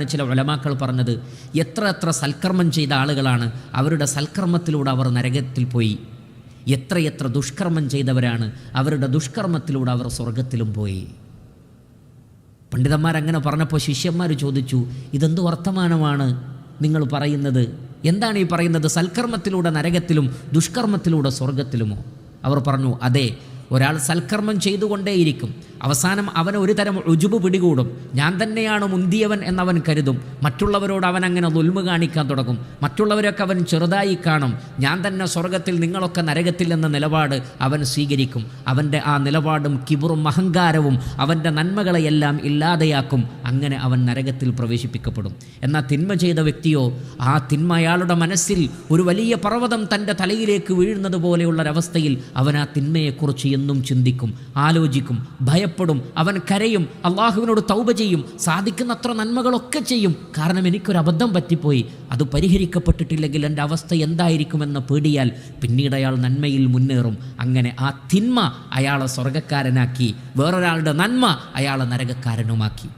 ചില ഉലമാക്കൾ പറഞ്ഞത്, എത്ര സൽക്കർമ്മം ചെയ്ത ആളുകളാണ് അവരുടെ സൽക്കർമ്മത്തിലൂടെ അവർ നരകത്തിൽ പോയി, എത്ര ദുഷ്കർമ്മം ചെയ്തവരാണ് അവരുടെ ദുഷ്കർമ്മത്തിലൂടെ അവർ സ്വർഗത്തിലും പോയി. പണ്ഡിതന്മാരങ്ങനെ പറഞ്ഞപ്പോൾ ശിഷ്യന്മാർ ചോദിച്ചു, ഇതെന്ത് വർത്തമാനമാണ് നിങ്ങൾ പറയുന്നത്? എന്താണ് ഈ പറയുന്നത്? സൽക്കർമ്മത്തിലൂടെ നരകത്തിലും ദുഷ്കർമ്മത്തിലൂടെ സ്വർഗത്തിലുമോ? അവർ പറഞ്ഞു, അതെ, ഒരാൾ സൽക്കർമ്മം ചെയ്തുകൊണ്ടേയിരിക്കും, അവസാനം അവന് ഒരു തരം ഉജുബ് പിടികൂടും. ഞാൻ തന്നെയാണ് മുന്തിയവൻ എന്നവൻ കരുതും. മറ്റുള്ളവരോട് അവൻ അങ്ങനെ ദുൽമ കാണിക്കാൻ തുടങ്ങും. മറ്റുള്ളവരൊക്കെ അവൻ ചെറുതായി കാണും. ഞാൻ തന്നെ സ്വർഗത്തിൽ, നിങ്ങളൊക്കെ നരകത്തിൽ എന്ന നിലപാട് അവൻ സ്വീകരിക്കും. അവൻ്റെ ആ നിലപാടും കിബറും അഹങ്കാരവും അവൻ്റെ നന്മകളെയെല്ലാം ഇല്ലാതെയാക്കും. അങ്ങനെ അവൻ നരകത്തിൽ പ്രവേശിപ്പിക്കപ്പെടും. എന്നാൽ തിന്മ ചെയ്ത വ്യക്തിയോ, ആ തിന്മ അയാളുടെ മനസ്സിൽ ഒരു വലിയ പർവ്വതം തൻ്റെ തലയിലേക്ക് വീഴുന്നത് പോലെയുള്ളൊരവസ്ഥയിൽ അവൻ ആ തിന്മയെക്കുറിച്ച് എന്നും ചിന്തിക്കും, ആലോചിക്കും, ഭയപ്പെടും, അവൻ കരയും, അള്ളാഹുവിനോട് തൗബ ചെയ്യും, സാധിക്കുന്നത്ര നന്മകളൊക്കെ ചെയ്യും. കാരണം എനിക്കൊരു അബദ്ധം പറ്റിപ്പോയി, അത് പരിഹരിക്കപ്പെട്ടിട്ടില്ലെങ്കിൽ എൻ്റെ അവസ്ഥ എന്തായിരിക്കുമെന്ന പേടിയാൽ പിന്നീട് അയാൾ നന്മയിൽ മുന്നേറും. അങ്ങനെ ആ തിന്മ അയാളെ സ്വർഗക്കാരനാക്കി, വേറൊരാളുടെ നന്മ അയാളെ നരകക്കാരനുമാക്കി.